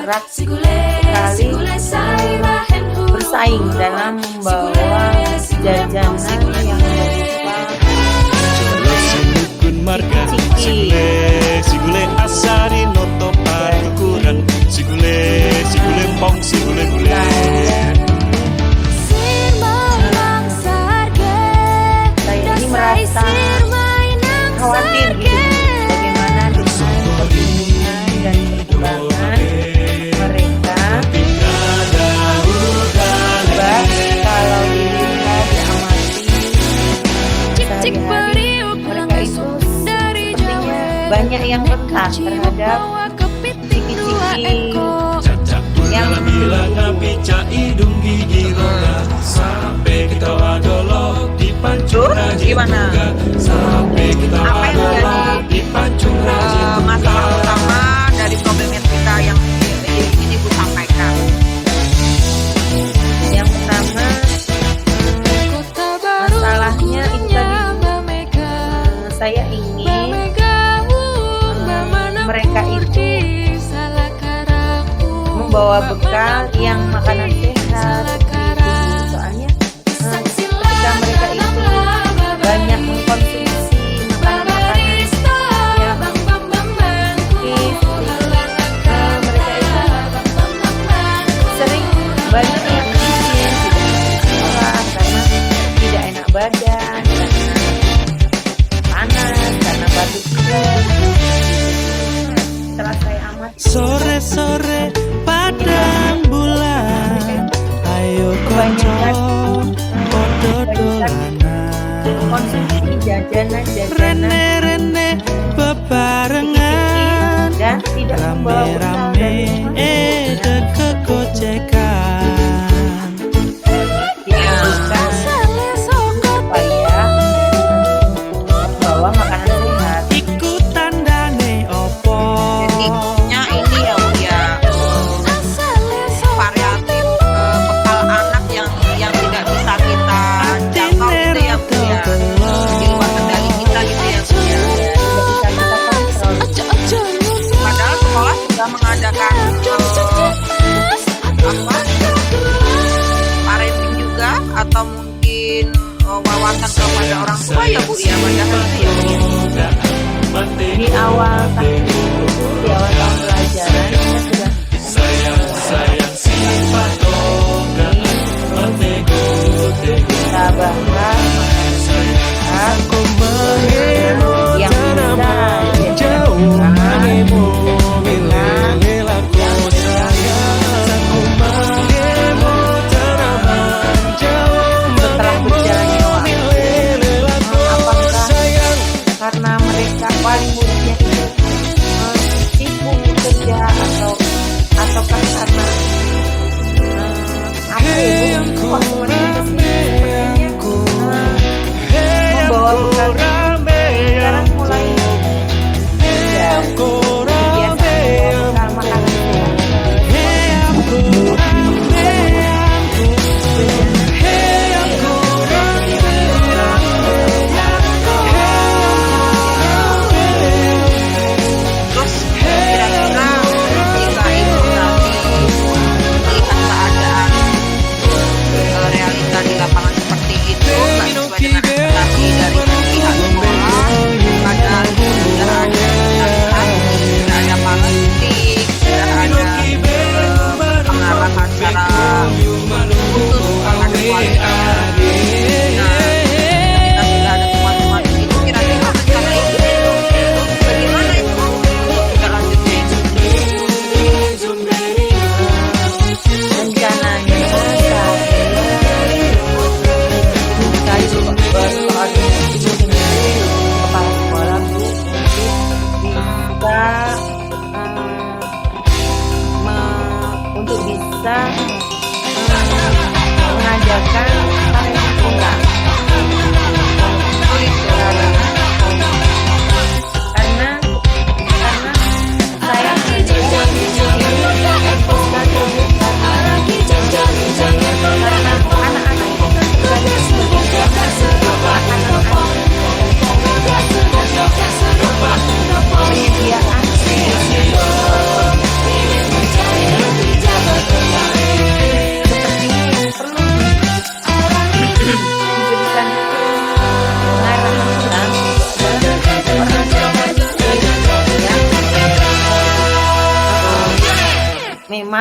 marak sekali bersaing dalam membawa jajanan yang berupa ciki-ciki. Sigule asari noto patukuran sigule pong sigule gule. Saya ini merasa khawatir gitu, bagaimana dengan perlindungan dan perkembangan mereka. Sebab kalau dilihat diamati sehari-hari mereka itu sepertinya banyak yang peka terhadap ciki-ciki yang pica hidung gigi roda sampai kita wadolo dipancung gimana? sampai kita Apa yang wadolo menjadi dipancung masalah utama dari problem yang kita yang ini Bu sampaikan? yang pertama, masalahnya itu tadi, saya ingin mereka itu membawa bekal yang makanan sehat gitu. Soalnya ketika mereka itu banyak mengkonsumsi makanan-makanan yang mereka itu sering banyak yang izin tidak sekolah karena tidak enak badan, karena panas, karena batuk pilek. Setelah saya amati sore-sore padang bulan ayo konco podo dolanan konsumsi jajanan-jajanan rene bebarengan dan tidak membawa bekal dari rumah. dan kegocekan Dianjurkan supaya membawa makanan sehat. iku tandane opo Tekniknya ini ya Bu ya, variatif bekal anak yang tidak bisa kita jangkau gitu ya Bu ya, di luar kendali kita gitu ya Bu ya. Tidak bisa kita kontrol. Padahal sekolah sudah mengadakan parenting juga atau mungkin wawasan kepada orang tua ya Bu ya, padahal itu ya Bu ya. Di awal tahun itu, di awal tahun pelajaran kita sudah sayang sifat kita bahas aku mengimu yang bisa jauh mengimu dengan milaku sayang aku mengimu tanaman jauh setelah berjalannya waktu, apakah karena mereka wali muridnya itu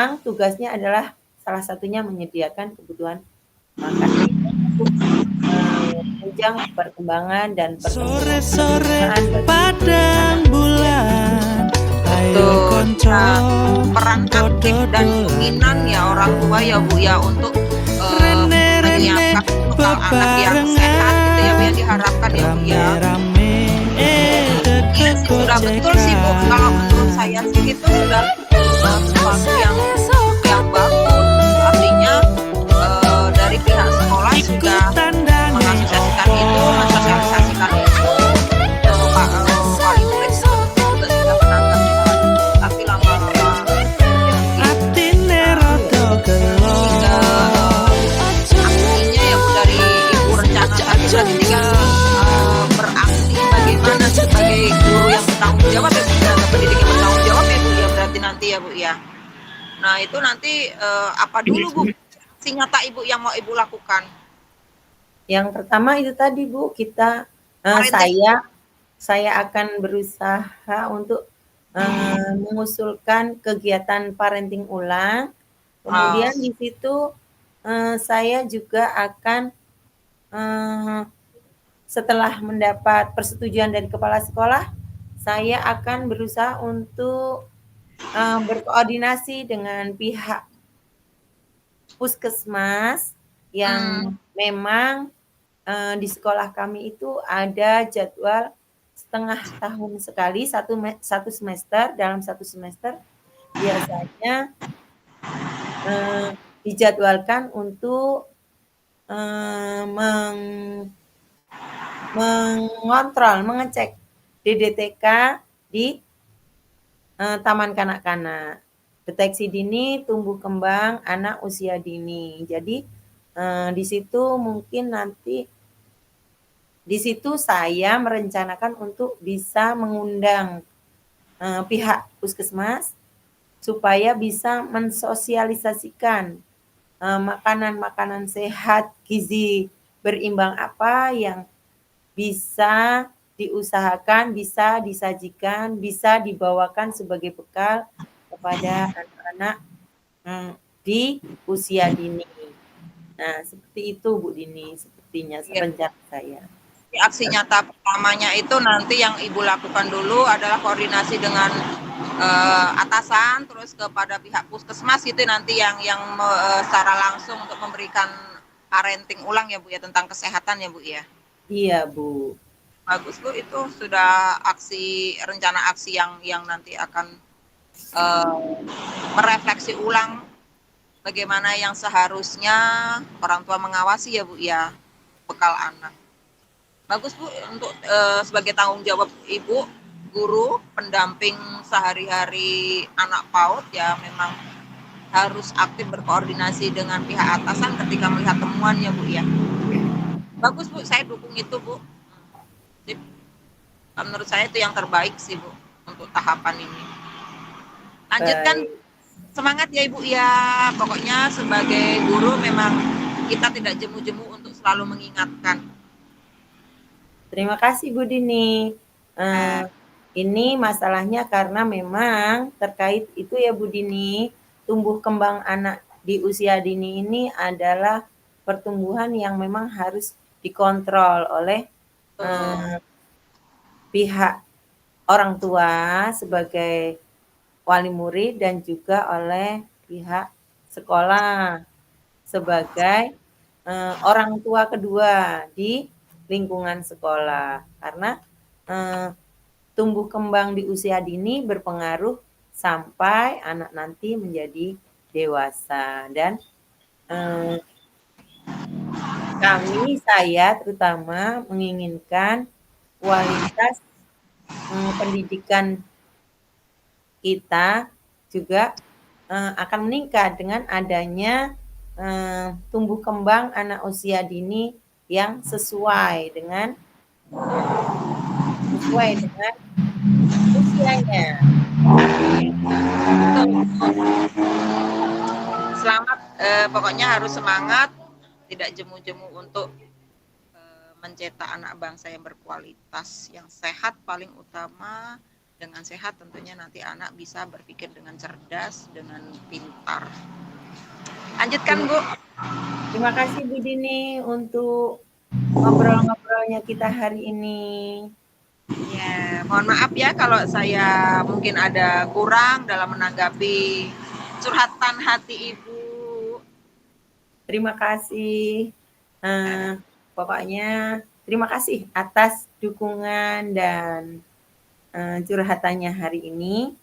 memang tugasnya adalah salah satunya menyediakan kebutuhan makanan untuk menunjang perkembangan dan Sore-sore perkembangan bagi padang anak bulan, ayo Betul. konco Nah, peran aktif dan podo-dodo. dominan ya orang tua ya Bu ya untuk Rene-rene menyiapkan bekal anak yang sehat gitu ya Bu, yang diharapkan ya Bu ya. rame-rame Iya sih, sudah betul sih Bu. Kalau menurut saya sih itu sudah sesuatu yang bagus. Artinya dari pihak sekolah sudah mengasosiasikan itu, mensosialisasikan itu. Pak wali murid juga sudah menangkap itu. Tapi lama-lama atine rada gelo aksinya ya Bu dari Ibu rencana tadi berarti tinggal beraksi bagaimana sebagai guru yang bertanggung jawab ya Bu, tenaga pendidik yang bertanggung jawab ya Bu ya berarti nanti ya Bu ya. Nah itu nanti apa dulu Bu aksi nyata Ibu yang mau Ibu lakukan? Yang pertama itu tadi Bu, kita saya akan berusaha untuk mengusulkan kegiatan parenting ulang. Kemudian di situ saya juga akan setelah mendapat persetujuan dari kepala sekolah, saya akan berusaha untuk berkoordinasi dengan pihak puskesmas yang memang di sekolah kami itu ada jadwal setengah tahun sekali, satu semester, dalam satu semester biasanya dijadwalkan untuk mengontrol, mengecek DDTK di taman kanak-kanak. Deteksi dini tumbuh kembang anak usia dini. Jadi di situ mungkin nanti di situ saya merencanakan untuk bisa mengundang pihak puskesmas supaya bisa mensosialisasikan makanan-makanan sehat, gizi berimbang apa yang bisa diusahakan, bisa disajikan, bisa dibawakan sebagai bekal kepada anak-anak di usia dini. Nah, seperti itu Bu Dini, sepertinya rencana saya. Aksi nyata pertamanya itu nanti yang Ibu lakukan dulu adalah koordinasi dengan atasan, terus kepada pihak puskesmas gitu nanti yang secara langsung untuk memberikan parenting ulang ya Bu ya tentang kesehatan ya Bu ya. Iya Bu. Bagus Bu, itu sudah rencana aksi yang nanti akan merefleksi ulang bagaimana yang seharusnya orang tua mengawasi ya Bu ya bekal anak. Bagus Bu, untuk sebagai tanggung jawab Ibu, guru, pendamping sehari-hari anak PAUD ya memang harus aktif berkoordinasi dengan pihak atasan ketika melihat temuan ya Bu ya. Bagus Bu, saya dukung itu Bu. Jadi, menurut saya itu yang terbaik sih Bu untuk tahapan ini. Lanjutkan. Semangat ya Ibu ya. Pokoknya sebagai guru memang kita tidak jemu-jemu untuk selalu mengingatkan. Terima kasih Bu Dini. Ini masalahnya karena memang terkait itu ya Bu Dini, tumbuh kembang anak di usia dini ini adalah pertumbuhan yang memang harus dikontrol oleh pihak orang tua sebagai wali murid dan juga oleh pihak sekolah sebagai orang tua kedua di lingkungan sekolah, karena tumbuh kembang di usia dini berpengaruh sampai anak nanti menjadi dewasa. Dan saya terutama menginginkan kualitas pendidikan kita juga akan meningkat dengan adanya tumbuh kembang anak usia dini yang sesuai dengan usianya. Selamat, pokoknya harus semangat, tidak jemu-jemu untuk mencetak anak bangsa yang berkualitas, yang sehat paling utama, dengan sehat tentunya nanti anak bisa berpikir dengan cerdas, dengan pintar. Lanjutkan Bu. Terima kasih Bu Dini untuk ngobrol-ngobrolnya kita hari ini. Ya, mohon maaf ya kalau saya mungkin ada kurang dalam menanggapi curhatan hati Ibu. Terima kasih. Pokoknya terima kasih atas dukungan dan curhatannya hari ini.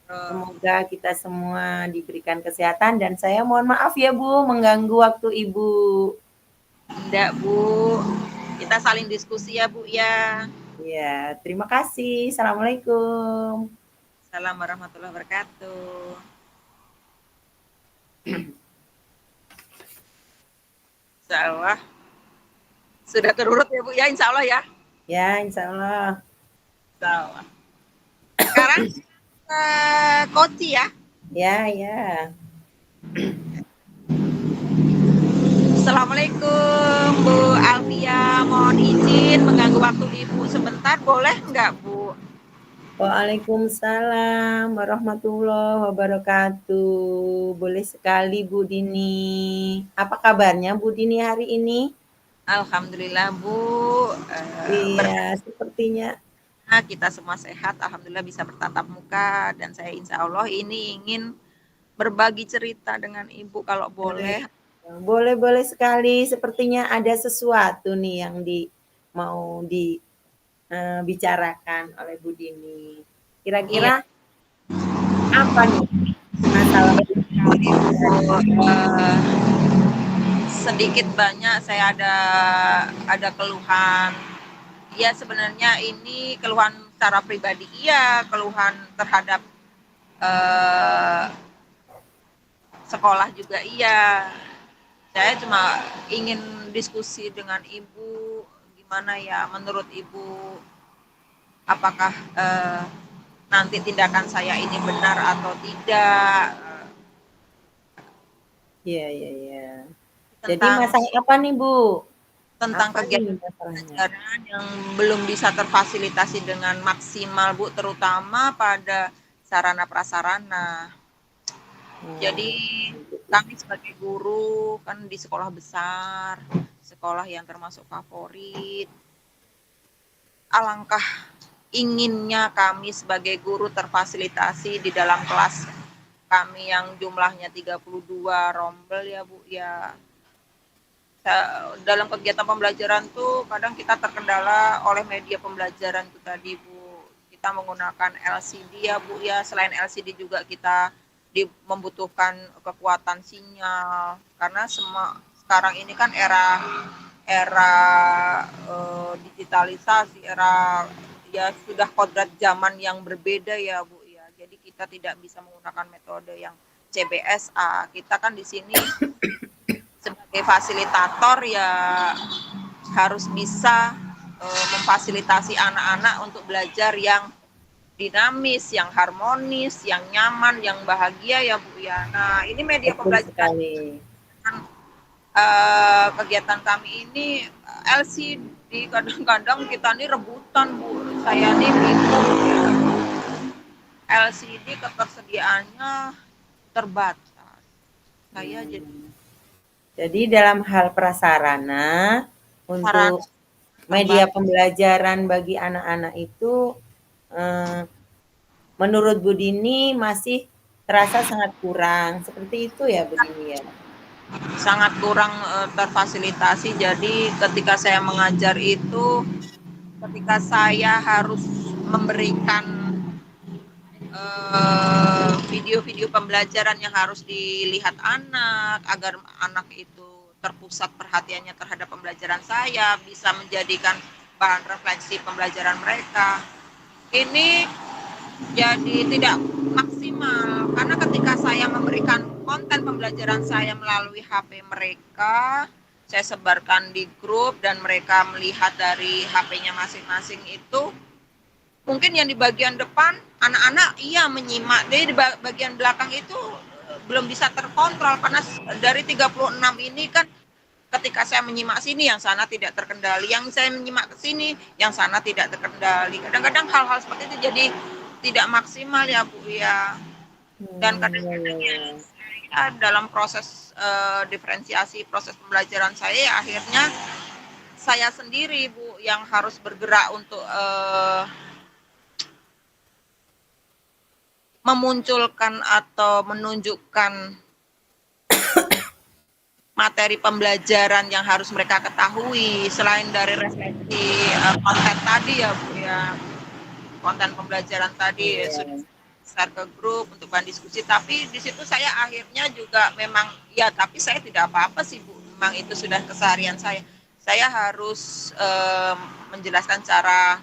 Semoga kita semua diberikan kesehatan dan saya mohon maaf ya Bu mengganggu waktu Ibu. Enggak Bu, kita saling diskusi ya Bu ya. Ya, terima kasih. Assalamualaikum. Assalamualaikum warahmatullahi wabarakatuh. Insya Allah. Sudah terurut ya Bu ya, insya Allah ya. Ya, insya Allah. Insya Allah. Sekarang Koci ya. Ya, ya. Assalamualaikum Bu Alfia, mohon izin mengganggu waktu Ibu sebentar, boleh nggak Bu? Waalaikumsalam warahmatullahi wabarakatuh. Boleh sekali Bu Dini. Apa kabarnya Bu Dini hari ini? Alhamdulillah Bu. Iya, sepertinya. Kita semua sehat, alhamdulillah bisa bertatap muka dan saya insya Allah ini ingin berbagi cerita dengan Ibu kalau boleh. Boleh sekali. Sepertinya ada sesuatu nih yang mau dibicarakan oleh Bu Dini. Kira-kira apa nih masalah sedikit banyak saya ada keluhan. Ya sebenarnya ini keluhan secara pribadi iya, keluhan terhadap sekolah juga iya. Saya cuma ingin diskusi dengan Ibu, gimana ya menurut Ibu, apakah nanti tindakan saya ini benar atau tidak. Iya. Jadi masalah apa nih Bu? Tentang kegiatan pelajaran yang belum bisa terfasilitasi dengan maksimal Bu, terutama pada sarana prasarana. Jadi kami sebagai guru kan di sekolah besar, sekolah yang termasuk favorit. Alangkah inginnya kami sebagai guru terfasilitasi di dalam kelas kami yang jumlahnya 32 rombel ya Bu ya. Dalam kegiatan pembelajaran tuh kadang kita terkendala oleh media pembelajaran itu tadi Bu. Kita menggunakan LCD ya Bu ya. Selain LCD juga kita membutuhkan kekuatan sinyal karena sekarang ini kan era digitalisasi, era ya sudah kodrat zaman yang berbeda ya Bu ya. Jadi kita tidak bisa menggunakan metode yang CBSA. Kita kan di sini sebagai fasilitator ya harus bisa memfasilitasi anak-anak untuk belajar yang dinamis, yang harmonis, yang nyaman, yang bahagia ya Bu ya. Nah ini media pembelajaran kegiatan kami ini LCD, kadang-kadang kita nih rebutan Bu, saya nih bingung ya. LCD ketersediaannya terbatas. Saya jadi dalam hal prasarana untuk media pembelajaran bagi anak-anak itu menurut Bu Dini masih terasa sangat kurang. Seperti itu ya Bu Dini ya? Sangat kurang terfasilitasi. Jadi ketika saya mengajar itu, ketika saya harus memberikan video-video pembelajaran yang harus dilihat anak agar anak itu terpusat perhatiannya terhadap pembelajaran saya, bisa menjadikan bahan refleksi pembelajaran mereka. Ini jadi tidak maksimal karena ketika saya memberikan konten pembelajaran saya melalui HP mereka, saya sebarkan di grup dan mereka melihat dari HP-nya masing-masing itu, mungkin yang di bagian depan anak-anak iya menyimak, jadi di bagian belakang itu belum bisa terkontrol karena dari 36 ini kan ketika saya menyimak sini yang sana tidak terkendali, yang saya menyimak ke sini yang sana tidak terkendali. Kadang-kadang hal-hal seperti itu jadi tidak maksimal ya Bu ya. Dan Iya, iya, kadang-kadang ya iya. saya dalam proses diferensiasi proses pembelajaran saya ya akhirnya saya sendiri Bu yang harus bergerak untuk memunculkan atau menunjukkan materi pembelajaran yang harus mereka ketahui selain dari refleksi konten tadi ya Bu ya, konten pembelajaran tadi sudah Iya. share ke grup untuk bahan diskusi, tapi di situ saya akhirnya juga memang ya, tapi saya tidak apa-apa sih Bu, memang itu sudah keseharian saya harus menjelaskan cara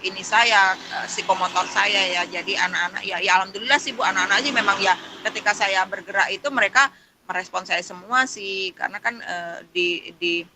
ini saya psikomotor saya ya, jadi anak-anak ya alhamdulillah sih Bu, anak-anak aja memang ya ketika saya bergerak itu mereka merespon saya semua sih, karena kan di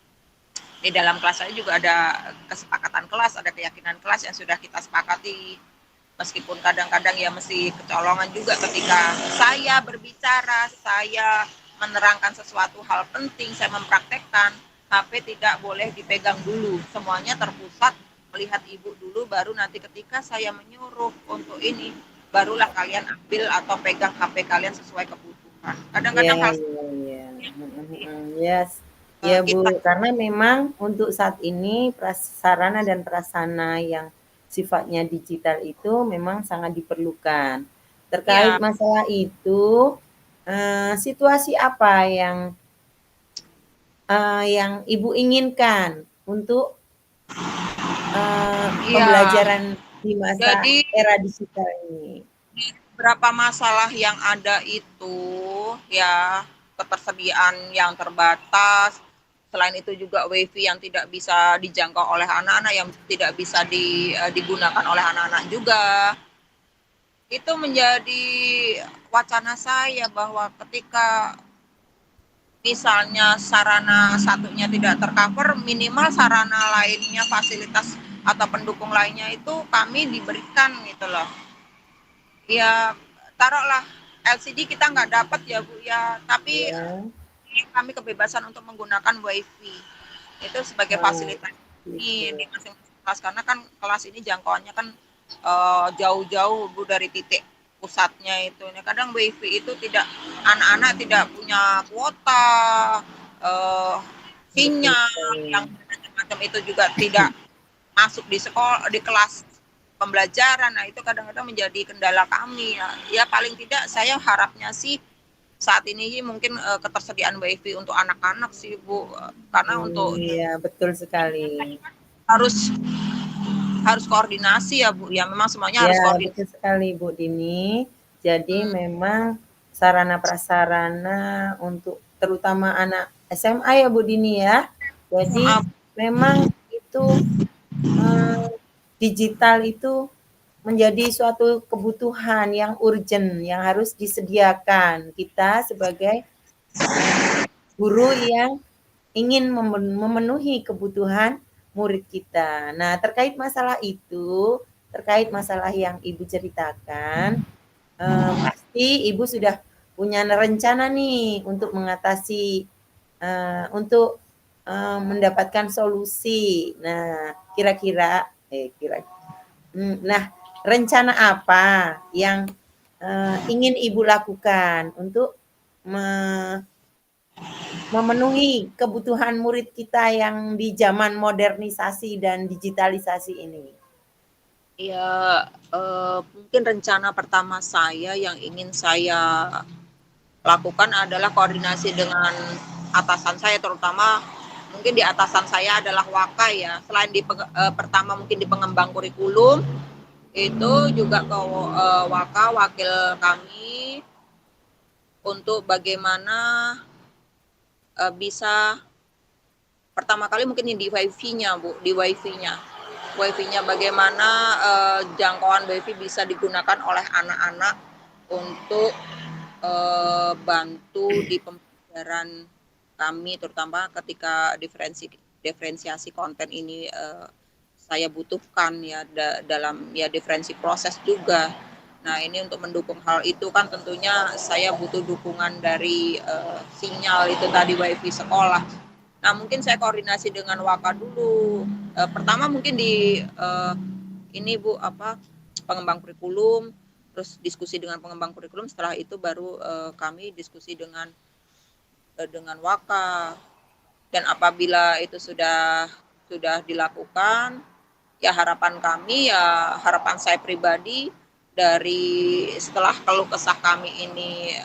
dalam kelas saya juga ada kesepakatan kelas, ada keyakinan kelas yang sudah kita sepakati. Meskipun kadang-kadang ya mesti kecolongan juga ketika saya berbicara, saya menerangkan sesuatu hal penting, saya mempraktekkan, HP tidak boleh dipegang dulu. Semuanya terpusat melihat ibu dulu, baru nanti ketika saya menyuruh untuk ini, barulah kalian ambil atau pegang HP kalian sesuai kebutuhan. Iya, Kadang-kadang hal iya, iya. Yes. Ya, kita Bu, karena memang untuk saat ini sarana dan prasarana yang sifatnya digital itu memang sangat diperlukan. Terkait ya masalah itu, situasi apa yang Ibu inginkan untuk ya pembelajaran di masa jadi era digital ini? berapa masalah yang ada itu ya, ketersediaan yang terbatas, selain itu juga wifi yang tidak bisa dijangkau oleh anak-anak, yang tidak bisa digunakan oleh anak-anak juga, itu menjadi wacana saya bahwa ketika misalnya sarana satunya tidak tercover, minimal sarana lainnya, fasilitas atau pendukung lainnya itu kami diberikan gitu loh. Ya taruhlah LCD kita nggak dapat ya Bu ya, tapi Ya, kami kebebasan untuk menggunakan wifi itu sebagai oh, fasilitas ini di gitu. masing-masing kelas, karena kan kelas ini jangkauannya kan jauh-jauh Bu dari titik pusatnya itu. Nah, kadang wifi itu tidak, anak-anak tidak punya kuota, uh, Betul sinyal yang sekali. macam-macam itu juga tidak masuk di sekolah, di kelas pembelajaran. Nah itu kadang-kadang menjadi kendala kami ya. Ya paling tidak saya harapnya sih saat ini mungkin ketersediaan wifi untuk anak-anak sih Bu, karena untuk Iya, betul sekali. harus harus koordinasi ya Bu ya, memang semuanya harus Ya, koordinasi. betul sekali Bu Dini. Jadi Hmm, memang sarana prasarana untuk terutama anak SMA ya Bu Dini ya. Jadi maaf, memang itu digital itu menjadi suatu kebutuhan yang urgent yang harus disediakan kita sebagai guru yang ingin memenuhi kebutuhan murid kita. Nah, terkait masalah itu, terkait masalah yang Ibu ceritakan, pasti Ibu sudah punya rencana nih untuk mengatasi, untuk mendapatkan solusi. Nah, nah, rencana apa yang ingin Ibu lakukan untuk memenuhi kebutuhan murid kita yang di zaman modernisasi dan digitalisasi ini? ya mungkin rencana pertama saya yang ingin saya lakukan adalah koordinasi dengan atasan saya, terutama mungkin di atasan saya adalah Waka ya. Selain pertama mungkin di pengembang kurikulum, itu juga ke Waka wakil kami untuk bagaimana bisa pertama kali mungkin di wifi-nya Bu, di wifi-nya. Wifi-nya bagaimana jangkauan wifi bisa digunakan oleh anak-anak untuk bantu di pembelajaran kami, terutama ketika diferensiasi konten ini saya butuhkan ya dalam ya diferensi proses juga. Nah ini untuk mendukung hal itu kan tentunya saya butuh dukungan dari sinyal itu tadi wifi sekolah. Nah mungkin saya koordinasi dengan Waka dulu. Pertama mungkin di ini Bu apa pengembang kurikulum, terus diskusi dengan pengembang kurikulum, setelah itu baru kami diskusi dengan Waka. Dan apabila itu sudah dilakukan, ya harapan kami, ya harapan saya pribadi, dari setelah keluh kesah kami ini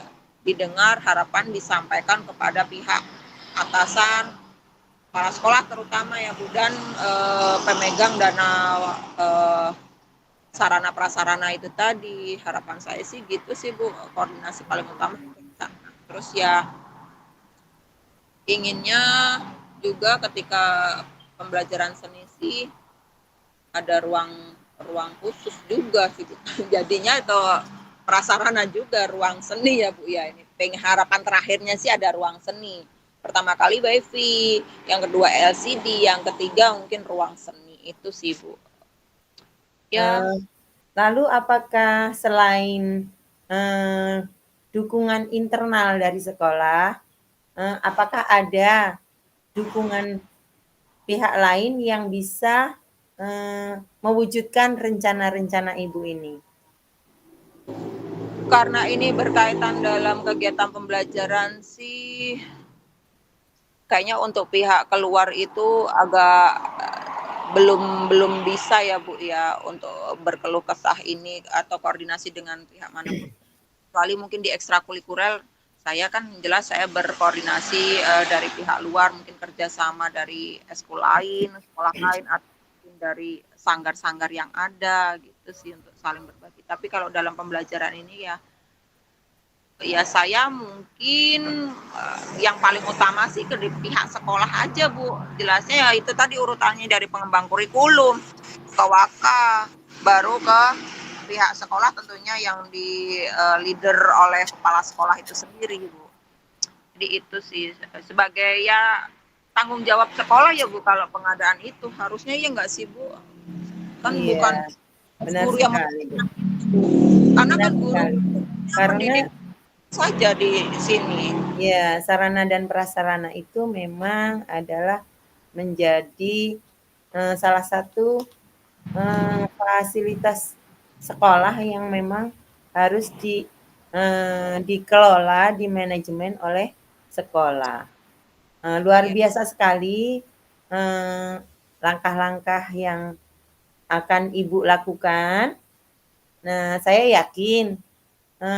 didengar, harapan disampaikan kepada pihak atasan, kepala sekolah terutama ya Bu, dan pemegang dana sarana prasarana itu tadi. Harapan saya sih gitu sih Bu, koordinasi paling utama. Terus ya inginnya juga ketika pembelajaran seni sih ada ruang khusus juga sih Bu. Jadinya itu prasarana juga ruang seni ya Bu ya. Ini harapan terakhirnya sih ada ruang seni. Pertama kali WiFi, yang kedua LCD, yang ketiga mungkin ruang seni. Itu sih Bu. Ya. Lalu apakah selain dukungan internal dari sekolah, apakah ada dukungan pihak lain yang bisa mewujudkan rencana-rencana Ibu ini? Karena ini berkaitan dalam kegiatan pembelajaran sih, kayaknya untuk pihak keluar itu agak belum bisa ya Bu ya untuk berkeluh kesah ini atau koordinasi dengan pihak manapun. Kecuali mungkin di ekstrakurikuler, saya kan jelas saya berkoordinasi dari pihak luar, mungkin kerjasama dari eskul lain, sekolah lain, atau mungkin dari sanggar-sanggar yang ada gitu sih untuk saling berbagi. Tapi kalau dalam pembelajaran ini ya saya mungkin yang paling utama sih ke pihak sekolah aja Bu. Jelasnya ya itu tadi urutannya dari pengembang kurikulum ke Waka, baru ke pihak sekolah tentunya yang di leader oleh kepala sekolah itu sendiri Bu. Jadi itu sih sebagai ya tanggung jawab sekolah ya Bu, kalau pengadaan itu harusnya ya enggak sih Bu, kan Iya, bukan benar guru yang sekali Bu. karena Benar kan guru sekali. Karena saja di sini. ya, sarana dan prasarana itu memang adalah menjadi salah satu fasilitas sekolah yang memang harus dikelola, dimanajemen oleh sekolah. Luar biasa sekali langkah-langkah yang akan Ibu lakukan. Nah, saya yakin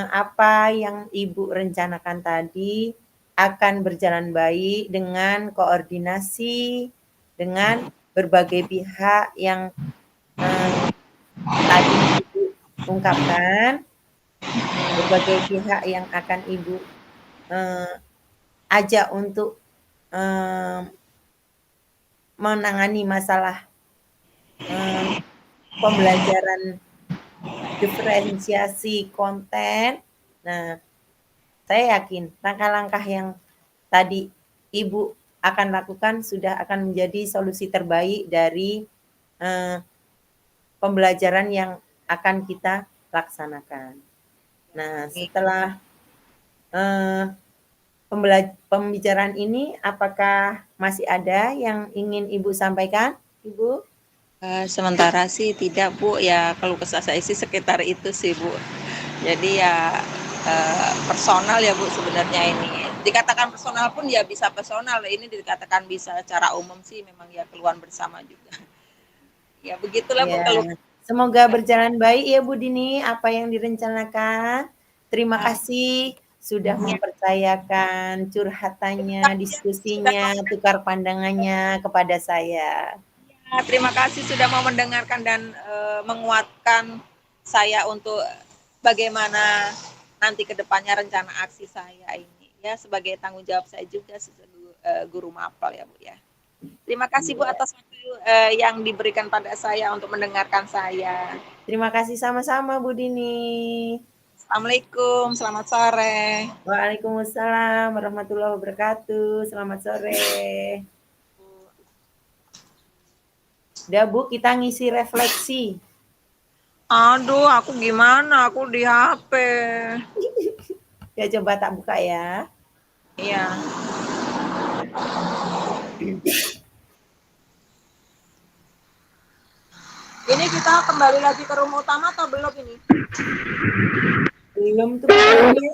apa yang Ibu rencanakan tadi akan berjalan baik dengan koordinasi dengan berbagai pihak yang tadi Ibu ungkapkan, berbagai pihak yang akan Ibu ajak untuk menangani masalah pembelajaran diferensiasi konten. Nah, saya yakin langkah-langkah yang tadi Ibu akan lakukan sudah akan menjadi solusi terbaik dari pembelajaran yang akan kita laksanakan. Nah, setelah pembicaraan ini, apakah masih ada yang ingin Ibu sampaikan, Ibu? Sementara sih tidak Bu, ya kalau kesah saya sih sekitar itu sih Bu. Jadi ya personal ya Bu sebenarnya ini. Dikatakan personal pun ya bisa personal, ini dikatakan bisa secara umum sih memang ya keluhan bersama juga. Ya begitulah Bu kalau. Semoga berjalan baik ya Bu Dini apa yang direncanakan. Terima kasih sudah mempercayakan curhatannya, diskusinya, tukar pandangannya kepada saya. Terima kasih sudah mau mendengarkan dan menguatkan saya untuk bagaimana nanti ke depannya rencana aksi saya ini. Ya sebagai tanggung jawab saya juga sebagai guru mapel ya Bu ya. Terima kasih Bu atas waktu yang diberikan pada saya untuk mendengarkan saya. Terima kasih sama-sama Bu Dini. Assalamualaikum, selamat sore. Waalaikumsalam warahmatullahi wabarakatuh. Selamat sore. Udah Bu, kita ngisi refleksi. Aduh, aku gimana? Aku di HP. Ya coba tak buka ya. Iya. Ini Ini kita kembali lagi ke rumah utama atau belum ini? Belum tuh kayaknya.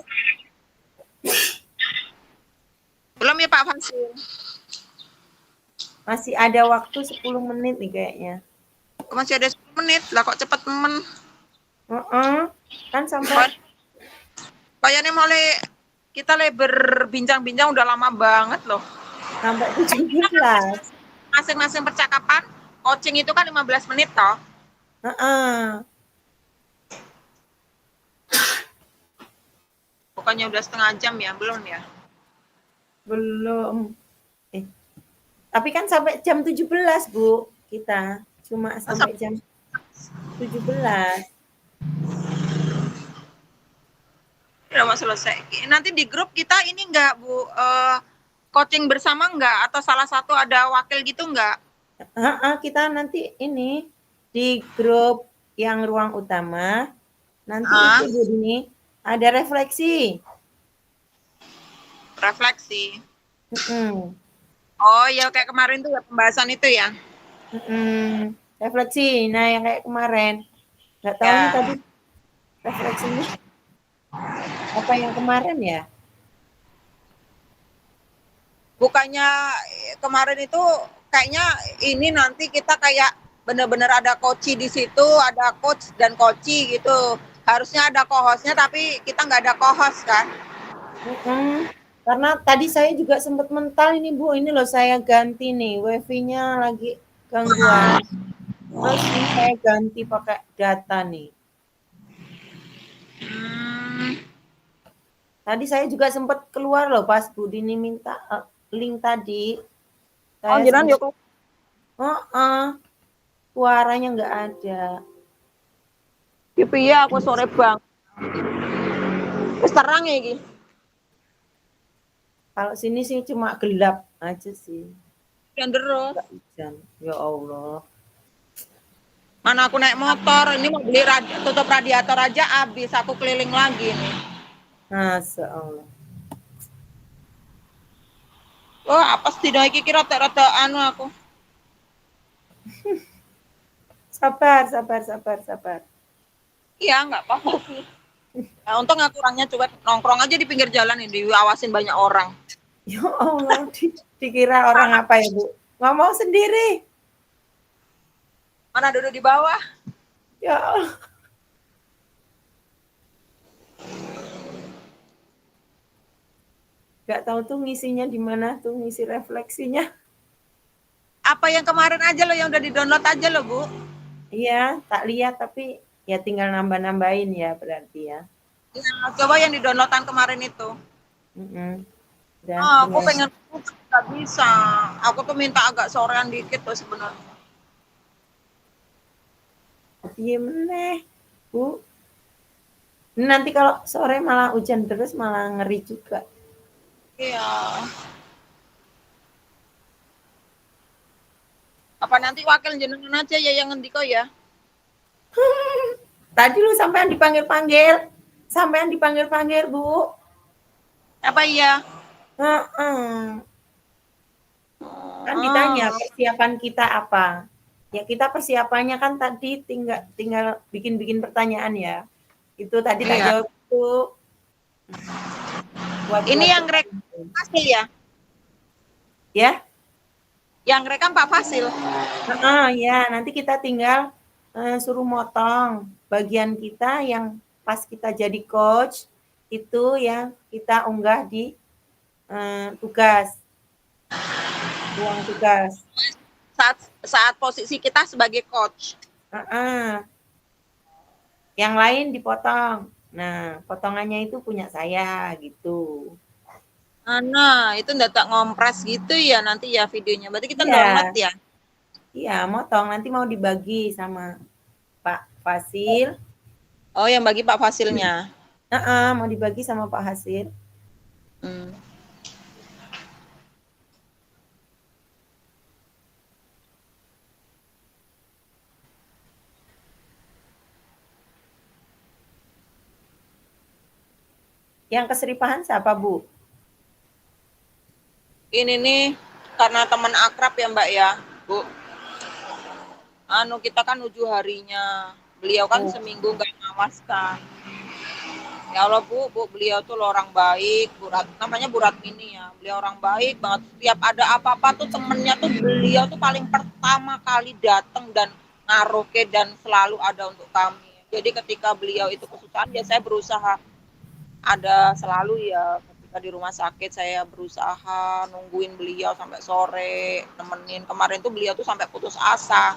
Belum ya Pak Fasil? Masih ada waktu 10 menit nih kayaknya. Masih ada 10 menit. Lah kok cepet temen? Kan sampai Kayaknya mulai kita berbincang-bincang udah lama banget loh. sampai 17. Masing-masing percakapan, coaching itu kan 15 menit toh. Bukannya udah setengah jam ya? Belum ya? Belum. Tapi kan sampai jam 17, Bu, kita. Cuma sampai jam 17. Udah mau selesai. Nanti di grup kita ini enggak, Bu, coaching bersama enggak? Atau salah satu ada wakil gitu enggak? Kita nanti ini di grup yang ruang utama, nanti itu ini ada refleksi. Refleksi. Mm-mm. Oh ya kayak kemarin tuh ya pembahasan itu ya. Refleksi. Nah yang kayak kemarin. Nggak tahu nih tadi refleksinya apa yang kemarin ya? Bukannya kemarin itu kayaknya ini nanti kita kayak benar-benar ada coach di situ, ada coach dan coach gitu. Harusnya ada co-hostnya tapi kita nggak ada co-host kan? Karena tadi saya juga sempat mental ini Bu, ini loh saya ganti nih, wifi-nya lagi gangguan. Terus ini saya ganti pakai data nih. Tadi saya juga sempat keluar loh pas Bu Dini minta link tadi. Oh, jangan yuk. Suaranya nggak ada. Iya, aku sore bang. Wis terang ya iki. Kalau sini sih cuma gelap aja sih. Hujan terus. Hujan. Ya Allah. Mana aku naik motor, ini mau beli tutup radiator aja habis, aku keliling lagi nih. Masya Allah. Oh, apa sih dong iki rada-rada anu aku. Sabar. Iya, nggak apa-apa sih. Nah, untung aku orangnya coba nongkrong aja di pinggir jalan ini, diawasin banyak orang. Ya Allah, dikira orang apa ya Bu? Ngomong sendiri. Mana duduk di bawah? Ya Allah. Gak tahu tuh ngisinya di mana tuh ngisi refleksinya. Apa yang kemarin aja lo yang udah di-download aja lo, Bu? Iya, tak lihat tapi ya tinggal nambah-nambahin ya berarti ya. Ya, coba yang di-downloadan kemarin itu. Aku pengen nggak bisa. Aku tuh minta agak sorean dikit tuh sebenarnya. Iya meneh, Bu. Nanti kalau sore malah hujan terus malah ngeri juga. Iya. Apa nanti wakil jenengan aja ya yang ngendiko ya? Tadi lu sampean dipanggil-panggil. Sampean dipanggil-panggil, Bu. Apa iya? Kan ditanya persiapan kita apa. Ya kita persiapannya kan tadi tinggal bikin pertanyaan ya. Itu tadi tak jawab itu. Ini yang rekam Fasil ya? Ya? Yang rekam Pak Fasil. Ya, nanti kita tinggal suruh motong bagian kita yang pas kita jadi coach itu yang kita unggah di tugas. Ruang tugas. Saat posisi kita sebagai coach. Yang lain dipotong. Nah, potongannya itu punya saya gitu. Nah, itu ndak tak ngompres gitu ya nanti ya videonya. Berarti kita download ya? Iya, motong. Nanti mau dibagi sama Pak Fasil. Oh, yang bagi Pak Fasilnya? Mau dibagi sama Pak Hasil. Yang keseripahan siapa, Bu? Ini nih karena teman akrab ya Mbak ya, Bu. kita kan 7 harinya. Beliau kan Oh, seminggu nggak ngawaskan. Ya Allah Bu, beliau tuh orang baik, namanya Bu Ratmini ya. Beliau orang baik banget. Setiap ada apa-apa tuh temennya tuh beliau tuh paling pertama kali datang dan ngaroke dan selalu ada untuk kami. Jadi ketika beliau itu kesusahan ya saya berusaha ada selalu ya, ketika di rumah sakit saya berusaha nungguin beliau sampai sore, nemenin. Kemarin tuh beliau tuh sampai putus asa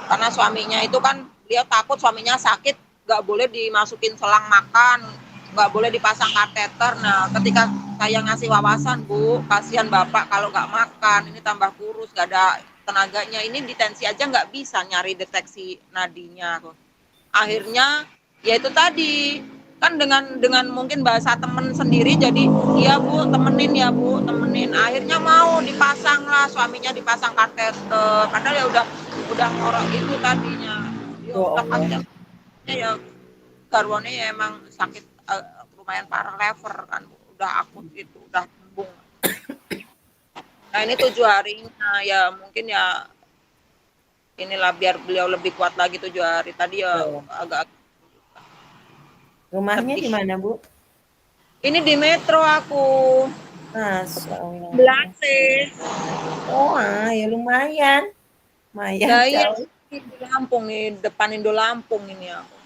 karena suaminya itu kan beliau takut suaminya sakit, nggak boleh dimasukin selang makan, nggak boleh dipasang kateter. Nah ketika saya ngasih wawasan, Bu, kasihan bapak kalau nggak makan ini tambah kurus, nggak ada tenaganya, ini detensi aja nggak bisa nyari deteksi nadinya. Akhirnya ya itu tadi kan dengan mungkin bahasa temen sendiri, jadi iya Bu temenin, ya Bu temenin, akhirnya mau dipasang lah, suaminya dipasang kateter padahal ya udah ngorok itu tadinya, ya ya udah Allah. kasihan ya, garwane ya emang sakit lumayan parah, lever kan Bu. Udah akut itu udah kembung. Nah ini 7 harinya ya, mungkin ya inilah biar beliau lebih kuat lagi 7 hari tadi ya, Ya. agak Rumahnya di sedih. mana, Bu? Ini di Metro aku. Masya Allah. Belate. Oh, ya lumayan. Lumayan Nah iya, jauh. di Lampung nih, depan Indo Lampung ini aku.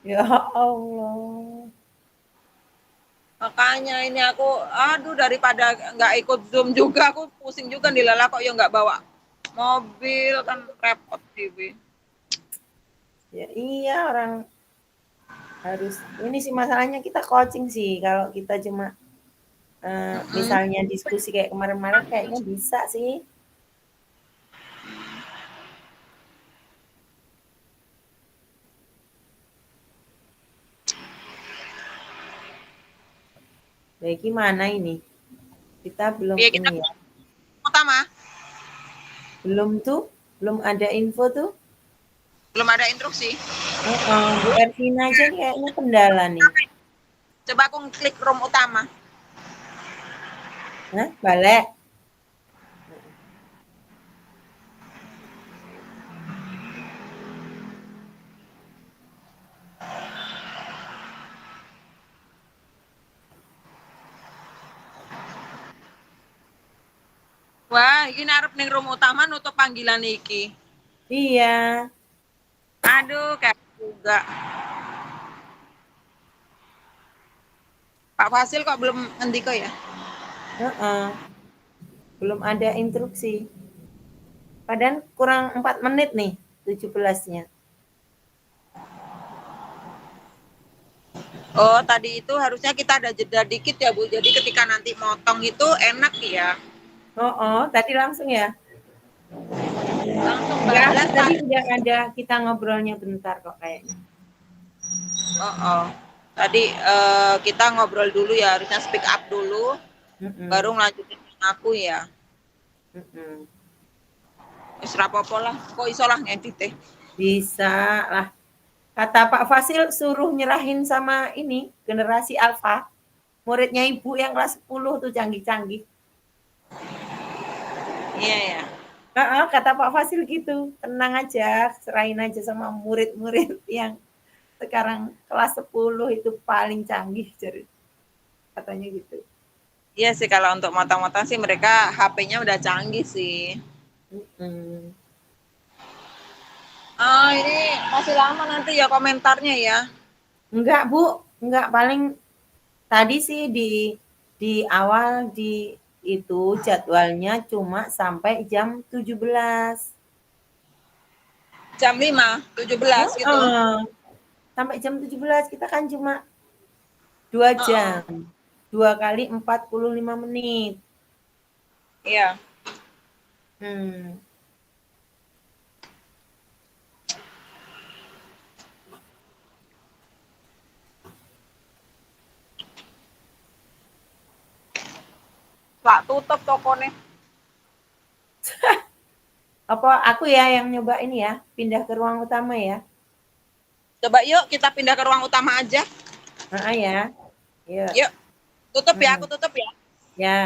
Ya Allah. Makanya ini aku, aduh daripada nggak ikut Zoom juga, aku pusing juga nih lala kok ya nggak bawa mobil kan repot TV. Ya iya orang harus ini sih masalahnya kita coaching sih. Kalau kita cuma misalnya diskusi kayak kemarin-kemarin kayaknya bisa sih. Baik gimana ini? Kita belum Iya kita ini ya. utama, Belum tuh, belum ada info tuh. belum ada instruksi. Bu Ervina aja nih kayaknya kendala nih. Coba aku klik room utama. Hah? Balik. Wah, ini arep ning room utama nutup panggilan iki. Iya. Aduh, kayak juga. Pak Fasil kok belum ngendiko ya? Heeh. Belum ada instruksi. Padahal kurang 4 menit nih 17-nya. Oh, tadi itu harusnya kita ada jeda dikit ya, Bu. Jadi ketika nanti motong itu enak ya. Oh, tadi langsung ya? Langsung Enggak, bablas tadi Pak. udah ada kita ngobrolnya bentar kok kayaknya. Oh. Tadi kita ngobrol dulu ya, harusnya speak up dulu, Mm-mm. baru ngelanjutin aku ya. Mm-mm. Wis rapopo lah, kok iso lah ngedit teh. Bisa lah. Kata Pak Fasil suruh nyerahin sama ini generasi Alpha. Muridnya ibu yang kelas 10 tuh canggih-canggih. Iya ya. Kata Pak Fasil gitu. Tenang aja, serahin aja sama murid-murid yang sekarang kelas 10 itu paling canggih. Katanya gitu. Iya sih kalau untuk motong-motong sih mereka HP-nya udah canggih sih. Mm-mm. Ini masih lama nanti ya komentarnya ya. Enggak, Bu. Enggak, paling tadi sih di awal itu jadwalnya cuma sampai jam 17. Jam 5, 17 gitu. Sampai jam 17 kita kan cuma 2 jam. 2 kali 45 menit. Iya. Hmm. Pak tutup tokonya. Apa aku ya yang nyoba ini ya, pindah ke ruang utama ya? Coba yuk kita pindah ke ruang utama aja. Ya. Yuk. Yuk. Tutup ya, aku tutup ya. Ya.